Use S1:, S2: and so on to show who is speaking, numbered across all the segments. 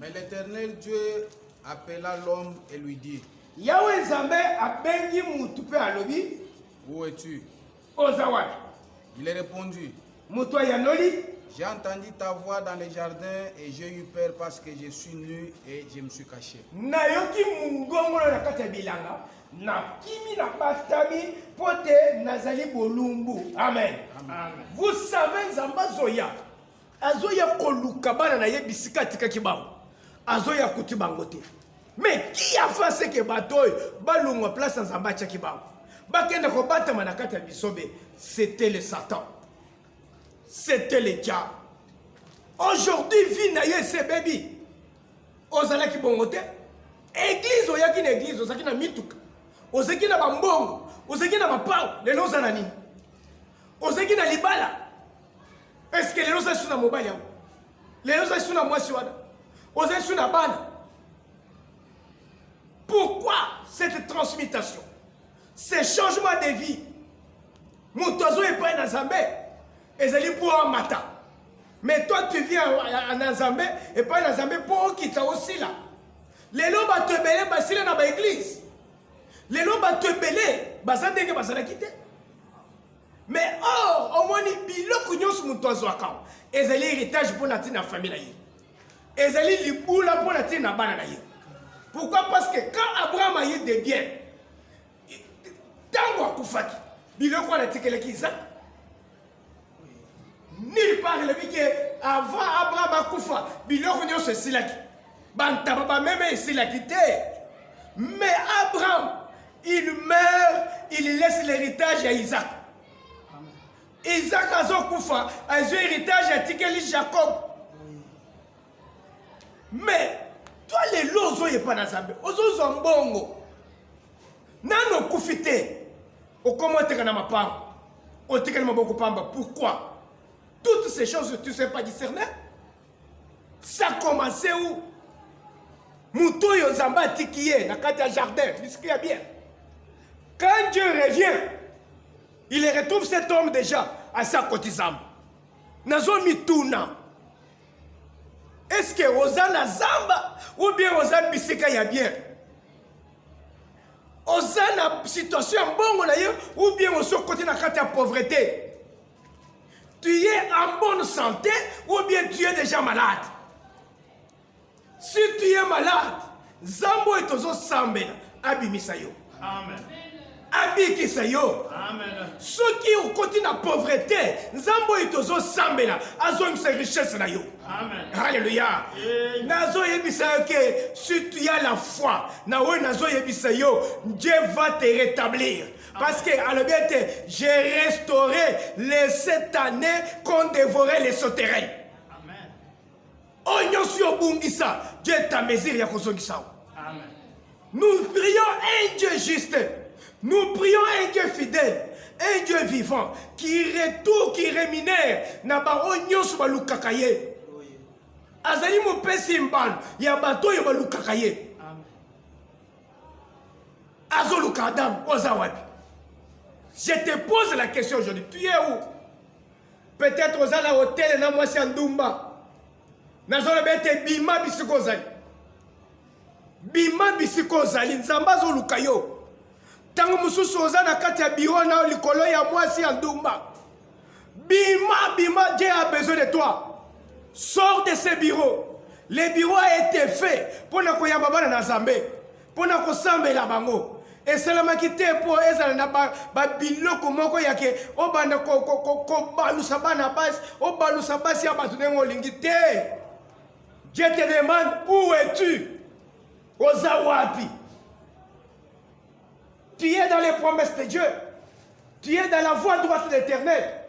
S1: Mais l'Éternel Dieu appela l'homme et lui dit,
S2: Yahweh Nzambe abengi mutu pe alobi,
S1: où es-tu?
S2: oza wapi?
S1: Il est répondu,
S2: Mutu ayanoli,
S1: j'ai entendu ta voix dans les jardins et j'ai eu peur parce que je suis nu et je me suis caché.
S2: nayoki mungongolo na kati ya bilanga, na kimi na batami pote nazali bolumbu. Amen.
S1: Amen.
S2: Vous savez Nzamba zoya. Azoya koluka bana na yebisika tika kibango. Azoya kuti bangote. Mais qui a fait ce que batoy balungwa place Nzamba tia kibango? Bakenda ko batama na kati ya bisobe, c'était le Satan. C'était le diable. Aujourd'hui, vie na yese baby. Ozala ki bongote. Église oyaki na église, ozaki na mituka. Ozaki na bambongo, ozaki na mapao, lelo ozana nini? Ozaki na libala. Est-ce que les gens sont dans mobile? Les gens sont dans moi sur ozaki sont na bana. Pourquoi cette transmutation? Ce changement de vie. Mutozo est pas dans Zambé. Ezali pour un matin. Mais toi tu viens en Zambé et pas dans Zambé pour qui t'a aussi là. Les gens va te belé basile dans l'église. Les gens va te belé basande que basala quitter. Mais au moins ni biloko nyonso mutozo akao. Ezali héritage pour la famille là. Ezali libula pour la bana na ye. Pourquoi? Parce que quand Abraham a eu des biens, tango akufaki, biloko na tikeleki Isaac. Nulle part il dit que avant Abraham akufa, biloko nyonso esilaki. Bantaba ba même esilaki te. Mais Abraham, il meurt, il laisse l'héritage à Isaac. Isaac azokufa, a eu héritage à tikeli Jacob. Mais toi les lozo yé pas na Zambé, ozo zombongo. Nano kufite. O comment te kana mapamba. O te kana maboko pamba. Pourquoi? Toutes ces choses tu ne sais pas discerner. Ça a commencé où? Mouto yo zamba tikiye na kati ya jardin, puisqu'il y a bien. Quand Dieu revient, il retrouve cet homme déjà à sa cotisame. Nazo mituna. Est-ce que Ozana Zamba ou bien Ozana Bisika y a bien? Ozana situation bonne ou bien au côté na kati ya pauvreté? Tu es en bonne santé ou bien tu es déjà malade? Si tu es malade, Zambo est aux sambena, abimisayo.
S3: Amen.
S2: Abikisayo.
S3: Amen.
S2: Ceux qui ont côté la pauvreté, Zambo est aux sambena, azon sa richesse na yo.
S3: Amen.
S2: Alléluia. Nazo yebisayo que si tu as la foi, nawe nazo yebisayo, Dieu va te rétablir. Parce que à le bien j'ai restauré les 7 années qu'on dévorait les sauterelles.
S3: Amen.
S2: Onyo sur bungisa, Dieu ta mesure ya kozongisa.
S3: Amen.
S2: Nous prions un Dieu juste. Nous prions un Dieu fidèle, un Dieu vivant qui retourne, qui rémunère na ba onyo sur balukakaye. Azali mo pesi mbano ya bato yo balukakaye.
S3: Amen.
S2: Azoluka Adam ozawapi. Je te pose la question aujourd'hui. Tu es où? Peut-être aux ala hôtel na moi c'est Ndumba. Nazola bete bima bisiko zali. Bima bisiko zali nzamba zoluka yo. Tango mususu ozana kati ya biro na likolo ya moi c'est Ndumba. Bima Dieu a besoin de toi. Sors de ce bureau. Le bureau a été fait pour na koyamba bana na Zambé. Pour na kosambela bango. Et seulement quitter pour ezala na ba biloko moko yake obanda ko balusa bana basi obalusa basi ya batu nengo lingite. Dieu te demande où es-tu? Ozawapi. Tu es dans les promesses de Dieu. Tu es dans la voie droite de l'Éternel.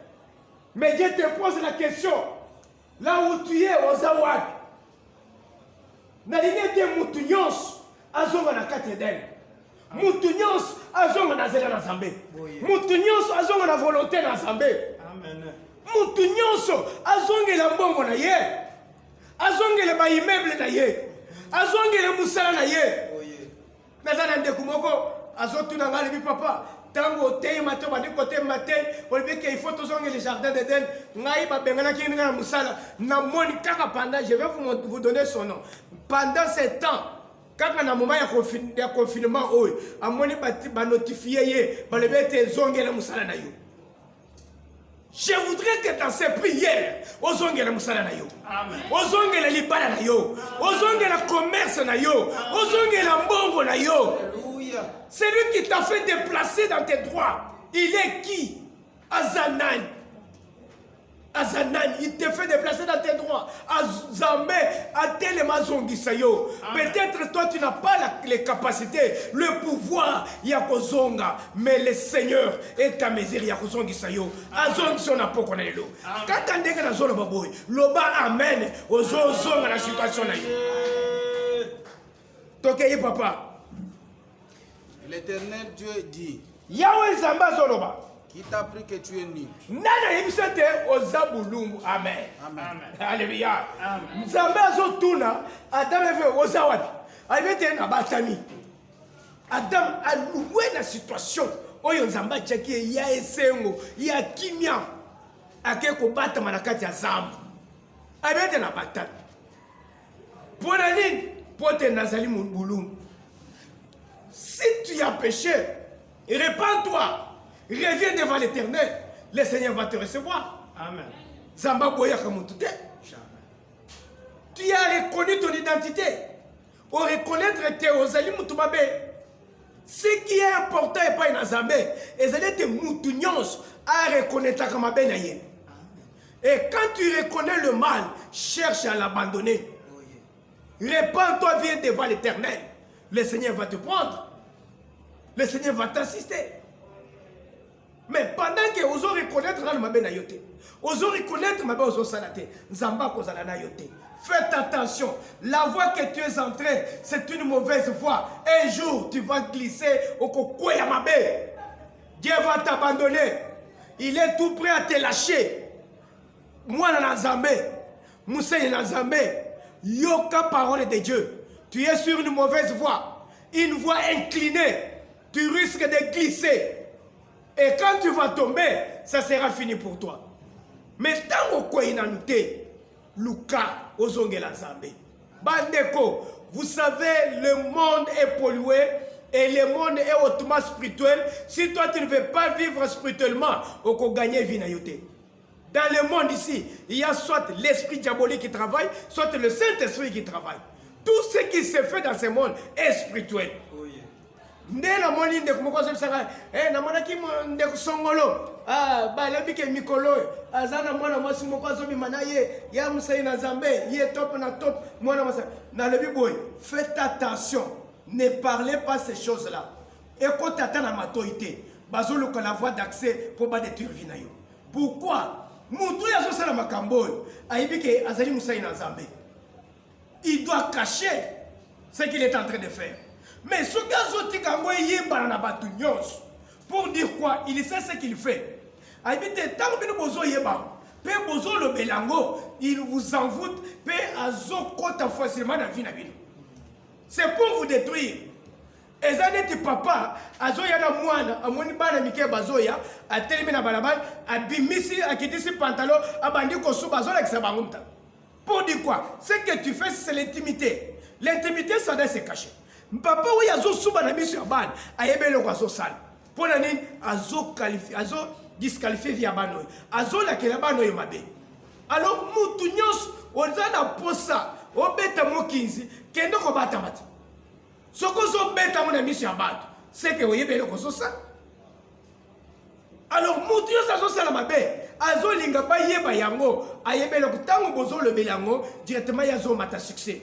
S2: Mais Dieu te pose la question. Là où tu es, ozawapi. Na lingete mutu nyonso azonga na kati d'elle. Mutu nyonso azonga na zela na Nzambe. Mutu nyonso azonga na volonté na Nzambe.
S3: Amen.
S2: Mutu nyonso azongela mbongo na ye. Azongela ba immeuble na ye. Azongela musala na ye. Nazana ndeko moko azotuna ngale bi papa. tango te matin ba côté matin on veut qu'il faut tous les jardins d'Éden ngai ba bengana ki ngana musala na moni kaka pendant je vais vous donner son nom pendant ce temps kaka na moment ya confinement oyo amoni ba notifier ye ba lever te zongela musala na yo. Je voudrais que dans ces prières, ozongela musala na yo, ozongela libala na yo, ozongela commerce na yo, ozongela mbongo na yo. C'est lui qui t'a fait déplacer dans tes droits. Il est qui? Azanan. Azanan, il te fait déplacer dans tes droits. Azambe, Atelema Zongisayo. Peut-être toi tu n'as pas les capacités, le pouvoir, Yakozonga, mais le Seigneur est ta mesure, Yakozongisayo. Azong son apokonelo. Quand on dit que la zone baboy, loba amen, ozonga la situation là. Tokeye papa.
S1: L'Éternel Dieu dit,
S2: Yahweh Zamba Zoloba.
S1: qui t'a appris que tu es nu?
S2: Nana yebisete ozabulungu. Amen.
S1: Amen.
S2: Alléluia. Nzambe azotuna Adam eve ozawapi. Ayebete na batami. Adam a loué la situation. Oyo Nzamba tchaki ya esengo, ya kimia. Ake ko bata manakati ya zamba. Ayebete na batami. Pona nini? Pote nazali mulungu. Si tu as péché, répands-toi. Reviens devant l'Éternel. Le Seigneur va te recevoir. Amen. Zamba boya kamutute. Tu as reconnu ton identité. Au reconnaître tes ozali mutumabe. Ce qui est important et pas une azambe. Ezali te mutunyons à reconnaître kamabe na ye. Et quand tu reconnais le mal, cherche à l'abandonner. Répands-toi, viens devant l'Éternel. Le Seigneur va te prendre. Le Seigneur va t'assister. Mais pendant que vous reconnaître le mabé na yote, vous reconnaître mabé ozo salate, nzamba kozala na yote. Faites attention, la voie que tu es entré, c'est une mauvaise voie. Un jour, tu vas glisser au kokoya mabé. Dieu va t'abandonner. Il est tout prêt à te lâcher. Moi na nzambe, Moussé na nzambe, yoka parole de Dieu. Tu es sur une mauvaise voie, une voie inclinée. Tu risques de glisser. Et quand tu vas tomber, ça sera fini pour toi. Mais tant que tu es Luka ozongela Nzambe. Bandeko, vous savez, le monde est pollué et le monde est hautement spirituel. Si toi tu ne veux pas vivre spirituellement, tu peux gagner vie na yote. Dans le monde ici, il y a soit l'esprit diabolique qui travaille, soit le Saint-Esprit qui travaille. Tout ce qui se fait dans ce monde est spirituel. Ndela moni ndeko mokozo bisaka na mona ki ndeko songolo balebi ke mikolo azana mwana mwasi mokozo bimana ye ya musai na Nzambe ye top na top mwana mwasi na lebi boy. Faites attention, ne parlez pas ces choses là. Écoute na matoité bazolo ko la voie d'accès pour ba détruire vie na yo. Pourquoi mutu ya zo sala makambo ayibi ke azali musai na Nzambe, il doit cacher ce qu'il est en train de faire. Mais ce gars pour dire quoi? Il sait ce qu'il fait. Il vous envoûte, c'est pour vous détruire. Ezaneti papa azoya mwana amoni bana mike bazoya atelemi na balabala abimisi akitisi pantalon abandi kosuba zola kisabanguta. Pour dire quoi? Ce que tu fais, c'est l'intimité. L'intimité, ça doit se cacher. Papa oui azo suba na biso ya bana ayebele ko azo sala pona nini azo qualifier azo disqualifier via bano azo la ke la bano yo mabe. Alors mutu nyos oza na posa obeta mokinzi kendo ko bata mati soko zo beta mona biso ya bato c'est que oyebele ko so sala. Alors mutu nyos azo sala mabe azo linga ba yeba yango ayebele ko tango bozo le belango directement yazo mata succès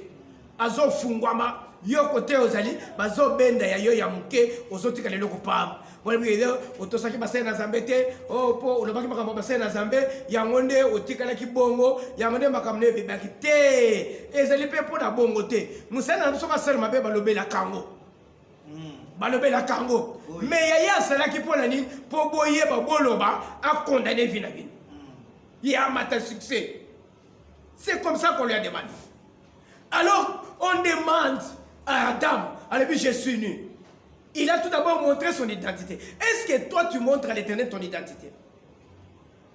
S2: azo fungwama. Yo côté ozali bazo benda ya yo ya muke ozotika lelo ko pam wala mwiyo otosaki basena na Nzambe te po olobaki makambo basena na Nzambe yango nde otikala ki bongo yango nde makambo ne bebaki te ezali pe po na bongo te musana biso ka sala mabe balobela kango balobela kango mais yaya sala ki po na nini po boye ba boloba a condamner vie na vie ya mata succès. C'est comme ça qu'on lui a demandé. Alors on demande à Adam, allez, je suis nu. Il a tout d'abord montré son identité. Est-ce que toi tu montres à l'Éternel ton identité?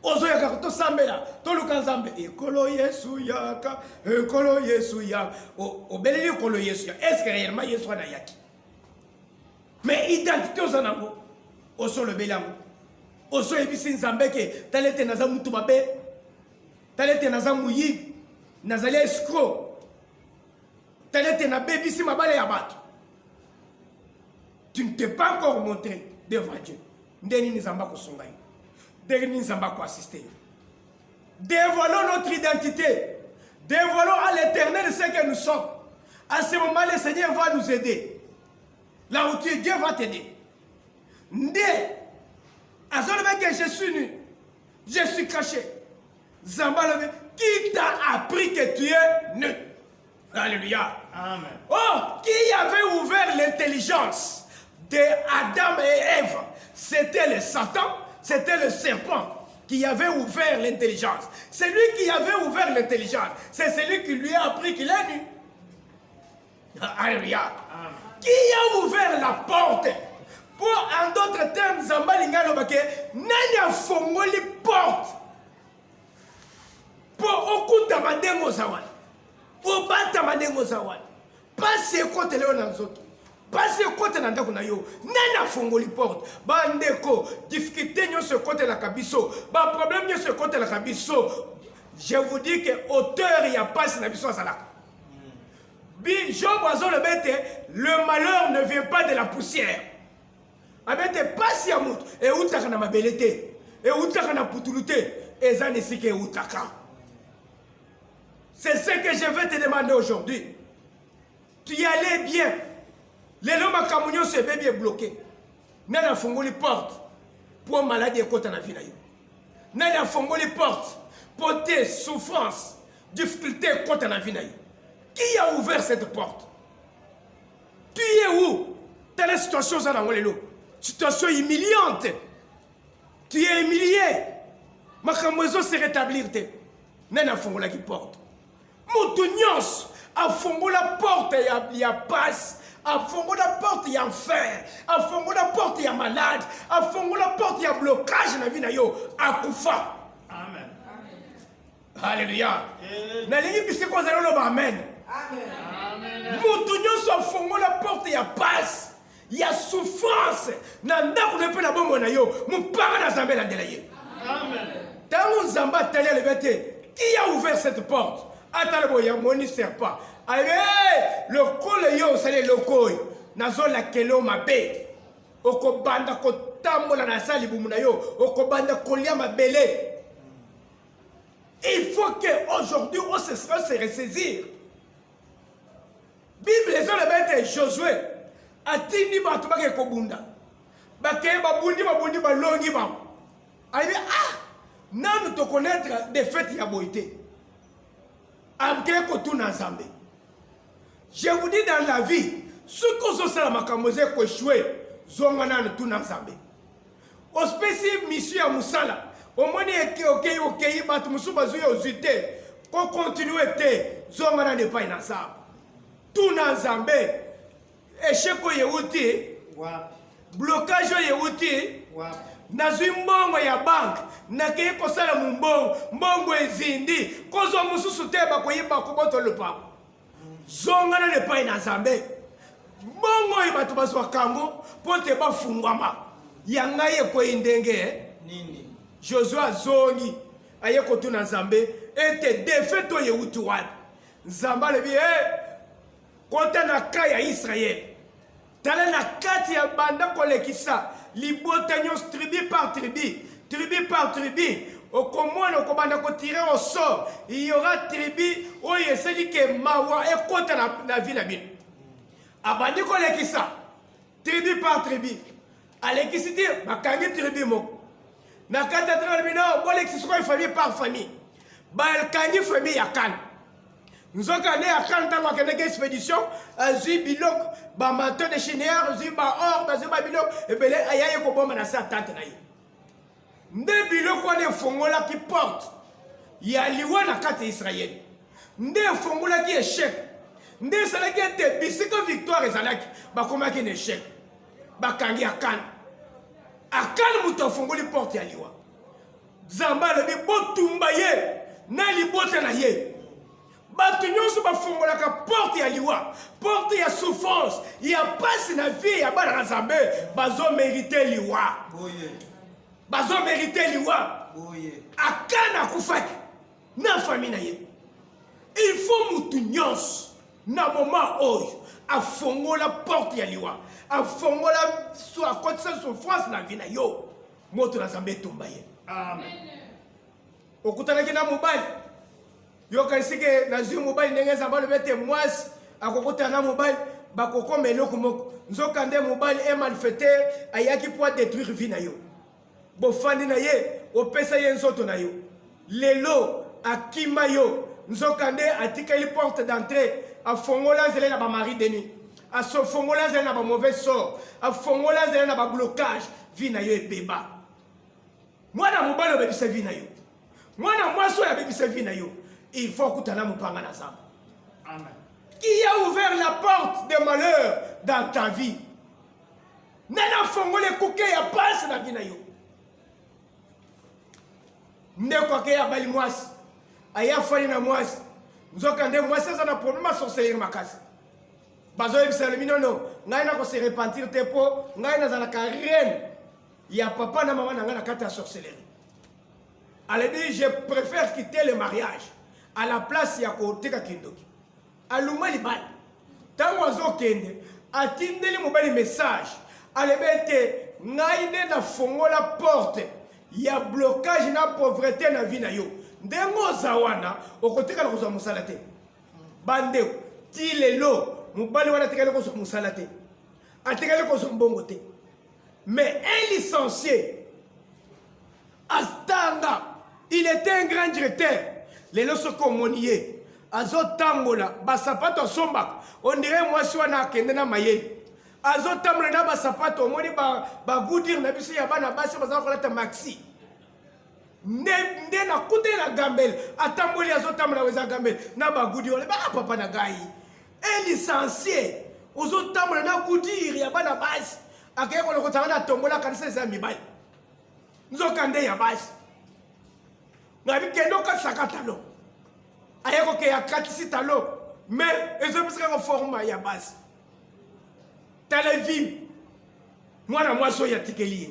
S2: Ozoyaka to sambela to lukanzambe ekolo Yesu yaka ekolo Yesu yaka obeleli ekolo Yesu yaka. Est-ce que réellement Yesu ana yaki? Mais identité ozanango oso le belango oso ebisi nzambe ke talete naza mutu mabe talete naza muyi nazali escroc talete na bebisi mabale ya bato. Tu ne t'es pas encore montré devant Dieu. Ndeni nzamba ko songai. Ndeni nzamba ko assister. Dévoilons notre identité. Dévoilons à l'Éternel ce que nous sommes. À ce moment, le Seigneur va nous aider. Là où tu es, Dieu va t'aider. Ndé, à ce moment que je suis nu, je suis caché. Zamba, qui t'a appris que tu es nu? Alléluia.
S3: Amen.
S2: Oh, qui avait ouvert l'intelligence de Adam et Ève? C'était le Satan, c'était le serpent qui avait ouvert l'intelligence. C'est lui qui avait ouvert l'intelligence. C'est celui qui lui a appris qu'il est nu. Alléluia. Qui a ouvert la porte? Pour, en d'autres termes, Zambalinga Lobake, Nanya Fongoli porte. Pour okuta mandengo zawan. Obata mandengo zawan. Passe côté Léon Zoto. Passe côté Nandako na yo. Nana Fongoli porte. Bandeko, difficulté nyo ce côté la kabiso. Ba problème nyo ce côté la kabiso. Je vous dis que auteur il y a pas na biso salaka. Job Oiseau le bête, le malheur ne vient pas de la poussière. Abete pas si amout et outaka na mabelete et outaka na putulute et zanisike outaka. C'est ce que je vais te demander aujourd'hui. Tu y allais bien. Les hommes à Camounion se bébé bloqué. Nana fongoli porte pour maladie et côté na vie na yo. Nana fongoli porte pour tes souffrances, difficultés côté na vie na yo. Qui a ouvert cette porte? Tu es où? Telle situation ça dans le situation humiliante. Tu es humilié. Ma camoison se rétablir. Nana fongola qui porte. Moutounyos a fongola porte il y a passe. A fongola porte il y a enfer. A fongola porte il y a malade. A fongola porte il y a blocage na vie na yo. A koufa.
S3: Amen.
S2: Alléluia. Nalingi bisiko zalo ba amen.
S3: Amen.
S2: Moutounyos a fongola porte il y a passe. Il y a souffrance. Nanda ne peut la bombe na yo. Mon parent na zambé la delaye.
S3: Amen.
S2: Dans mon zamba télé le bête. Qui a ouvert cette porte? Attends, il y a mon serpent. Allez, le col yo, c'est le koi. Nazo la kelo ma bé. Oko banda ko tambola na sali bumuna yo. Oko banda kolia ma belé. Il faut qu'aujourd'hui on se ressaisir. Bible les le bête Josué. Atini ba to ba ke kobunda. Ba ke ba bundi ba longi ba. Allez, nan te connaître des fêtes ya boité. Je vous dis dans la vie, ce que vous avez makamboze ko échoué, zongana ne tout n'ensemble. Au spécifique mission à Moussala, au moins ok, bat musuba zuyo zité, qu'on continue te, zongana ne pas ensemble. Tout n'ensemble, échec ko yeuti, blocage yeuti, nazwi mbongo ya bank nakeye kosala mbongo ezindi kozo mususu te bakoyiba koboto lupa zongana ne pai na Nzambe mbongo oyo bato bazwa kango mpo te bafungwama yanga ye koyi ndenge
S3: Nini.
S2: Josué azongi aye kotuna Nzambe ete defete oyo euti wana Nzambe alobi kota na ka ya Israel tala na kati ya banda kolekisa libota nyos tribu par tribu au commun au banda ko tirer au sort il y aura tribu où il se dit que mawa et kota na vie na bin abandi kolekisa tribu par tribu alekisiti bakangi tribu mo na kata tra bino kolekisa ko famille par famille balkangi famille ya kan nzoka ne akanta kwa kende expédition azui bilok ba manteau de chénière azui ba or ba ba bilok ebele ayaye ko bomba na sa tante na ye nde bilok wana fongola ki porte ya liwa na kati Israël nde fongola ki échec nde salaki te bisiko victoire ezalaki ba komaki na échec bakangi Akane. Akane mutu afungoli porte ya liwa. Zamba lobi botumba ye na libota na ye. Batu nyonso bafungolaka porte ya liwa, porte ya souffrance, ya pasi na vie ya bana Nzambe, bazo mériter liwa. Bazo mériter liwa. Akane akufaki na famille na ye. Il faut mutu nyonso na moment oyo afongola porte ya liwa, afongola so akotisa souffrance na vie na yo, moto na Nzambe etumba ye.
S3: Amen.
S2: Okutanaki na mobali yo kaisike na zwi mobali ndenge Nzambe lobete mwasi akokutana na mobali bakokoma eloko moko nzoka nde mobali e malfaiteur ayaki po détruire vie na yo bofandi na ye opesa ye nzoto na yo lelo akima yo nzoka nde atikali porte d'entrée afongola nzela na ba mari de nuit asofongola nzela na ba mauvais sort afongola nzela na ba blocage vie na yo ebeba mwana mobali obebisa vie na yo mwana mwasi oyo abebisa vie na yo. Il faut que tu aies un Nzambe.
S3: Amen.
S2: Qui a ouvert la porte des malheurs dans ta vie? Nana fongole kouke ya passe na vie na yo. Ndeko ke ya bali mwasi. Aya fali na mwasi. Nzoka nde mwasi za na problème à sorcellerie makasi. Bazo yebisa le minono, ngai na ko se repentir te po, ngai na za na reine. Ya papa na maman na ngai na kata ya sorcellerie. Elle dit je préfère quitter le mariage à la place ya koteka kindoki. Aluma libali. Tango azokende, atindeli mobali message. Alebete ngaide na fongola porte ya blocage na pauvreté na vie na yo. Ndengo zawana okoteka na kozwa musala te. Bande ti lelo mobali wana tekale kozwa musala te. Atekale kozwa mbongo te. Mais un licencié Astanga, il était un grand directeur. Les lorsqu'on communiait, azo tangola, basapato somba, on dirait moi si on a kendena maye. Azo tamle na basapato, moni ba goudir na biso ya bana basi baza ko lata maxi. Nde na kute na gambel, atamboli azo tamla weza gambel na ba goudir ba papa na gai. Un licencié, ozo tamle na goudir ya bana basi, akaya ko lokotanga na tombola kanisa za mibali. Nzokande ya basi. Ngabi kendo ka sakatalo. Ayako ke ya katisi talo. Mais ezo bisika ko forma ya basi. Televi. Mwana mwaso ya tikeliye.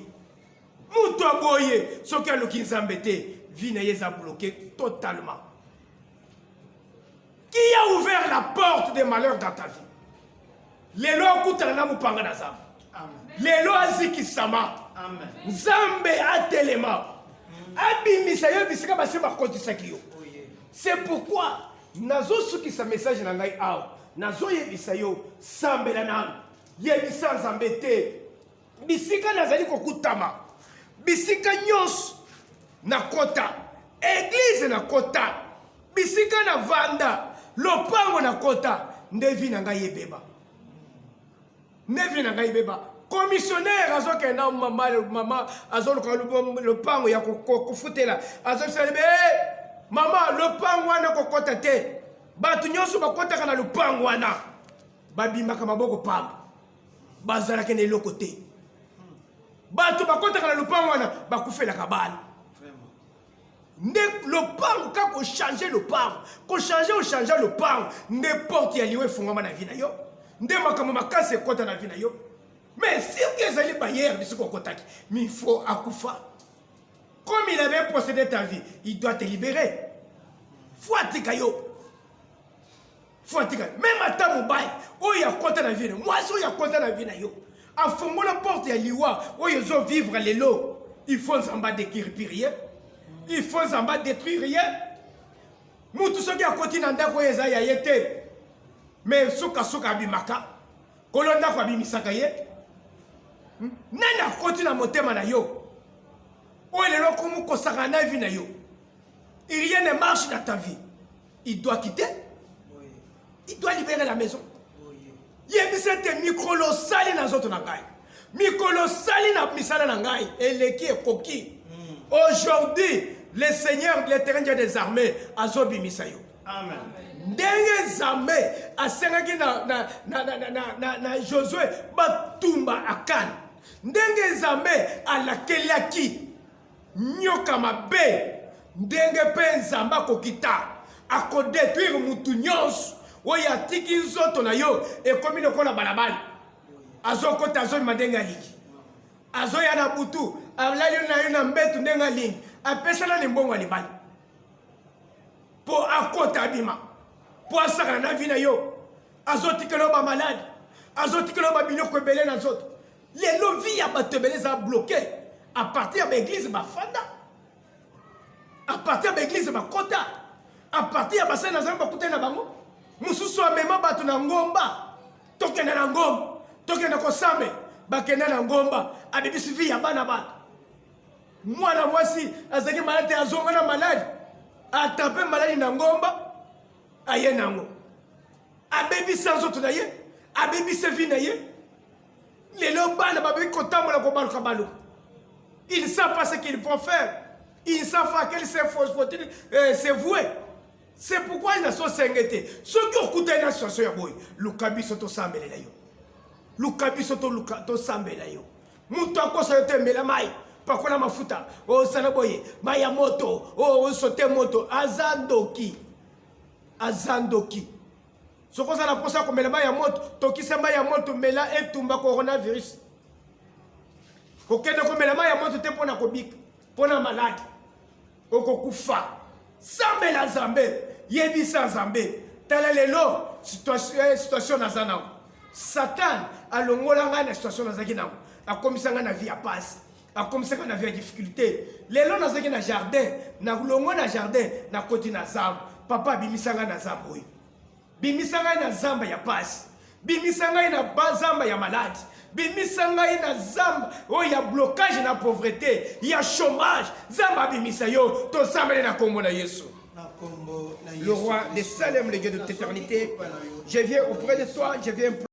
S2: Mutu aboye soki aloki Nzambe te, vie na yeza bloqué totalement. Qui a ouvert la porte des malheurs dans ta vie? Lelo kutana na mupanga na Nzambe.
S3: Amen.
S2: Lelo aziki sama.
S3: Amen.
S2: Nzambe atelema. Abimisa yo bisika basi bakotisaki yo. C'est pourquoi nazo suki sa message na ngai awa. Nazo yebisa yo sambela na yebisa Nzambe te. Bisika nazali kokutama. Bisika nyos na kota. Église na kota. Bisika na vanda. Lopango na kota. Ndevi na ngai yebeba. Ndevi na ngai yebeba. Commissionnaire azoke na mama azoluka le pango ya kofutela azoselebe mama le pango wana kokota te batu nyonso bakota kana le pango wana babimaka maboko pamba bazalaka na eloko te batu bakota kana le pango wana bakufela kabana nde le pango kako changer le pango ko changer le pango n'importe ya liwe fungama na vie na yo nde makambo makase kota na vie na yo. Mais si vous avez barrière, mais il faut akoufa. Comme il avait possédé ta vie, il doit te libérer. Faut atikayo. Faut atikayo. Même à ta mobile, où il y a compte la vie, moi si il y a compte la vie na yo. En fondant la porte ya liwa, où ils ont vivre les lots, il faut s'en détruire rien. Il faut s'en détruire rien. Nous tous ceux qui ont continué à dire que ça y a été. Mais souka abimaka, kolonda kwa bimisaka ye. Nana continue à monter na yo. Où est le comme kosakana vie na yo. Et rien ne marche dans ta vie. Il doit quitter. Il doit libérer la maison. Yebisete mikolo sali na zoto na ngai. Mikolo sali na misala na ngai. Eleki e koki. Aujourd'hui, le Seigneur, l'Éternel des armées, azobi misayo.
S3: Amen.
S2: ndenge Nzambe asengaki na Josué batumba akane ndenge Nzambe alakelaki nyoka mabe ndenge mpe Nzambe akokita akodetruire mutu nyonso oyo atiki nzoto na yo ekomi lokola balabala azokota azomema ndenge alingi azoya na butu alali na yo na mbetu ndenge alingi apesana na mbongo ya libala mpo akota abima mpo asakana na vi na yo azotikela yo bamaladi azotikela yo babiloko ebele na nzoto lelo vi ya bato ebele eza bloke a partir ya baeglize bafanda a partir ya baeglize bakota a partir ya basali na Nzambe bakutani na bango mosusu amema bato na ngomba tokende na ngomba tokende kosambela bakende na ngomba abebisi vi ya bana bato mwana mwasi azalaki maladi azonga na maladi atape maladi na ngomba aye nango abebisa nzoto na ye abebisa vi na ye lelo bana babeki kotambola kobaluka baluka ils ne savent pas ce qu'ils vont faire ils ne savent pas quel se vouer. C'est pourquoi ils sont sengete ceux qui ont écouté une situation ya boy lukabi soto sambele la yo lukabi soto lukato sambele la yo muto akosa yote mela mai pakola mafuta o sana boye maya moto o sote moto azandoki soko za na posa ko mela maya moto tokisa maya moto mela etumba coronavirus ko kende ko mela maya moto te pona ko bika pona malade okokufa sambela Nzambe yebisa Nzambe tala lelo situation na zana Satan alongolanga na situation na zaki nango akomisanga na vie ya passe akomisanga na vie ya difficulté lelo na zaki na jardin na longo na jardin na koti na zamba papa bimisanga na zamba oyo bimisanga na zamba ya passe bimisanga na zamba ya malade bimisanga na zamba oyo ya blocage na pauvreté ya chômage zamba bimisa yo to sambele na kombo na Yesu. Le roi des Salem, le Dieu de l'éternité, je viens auprès de toi, je viens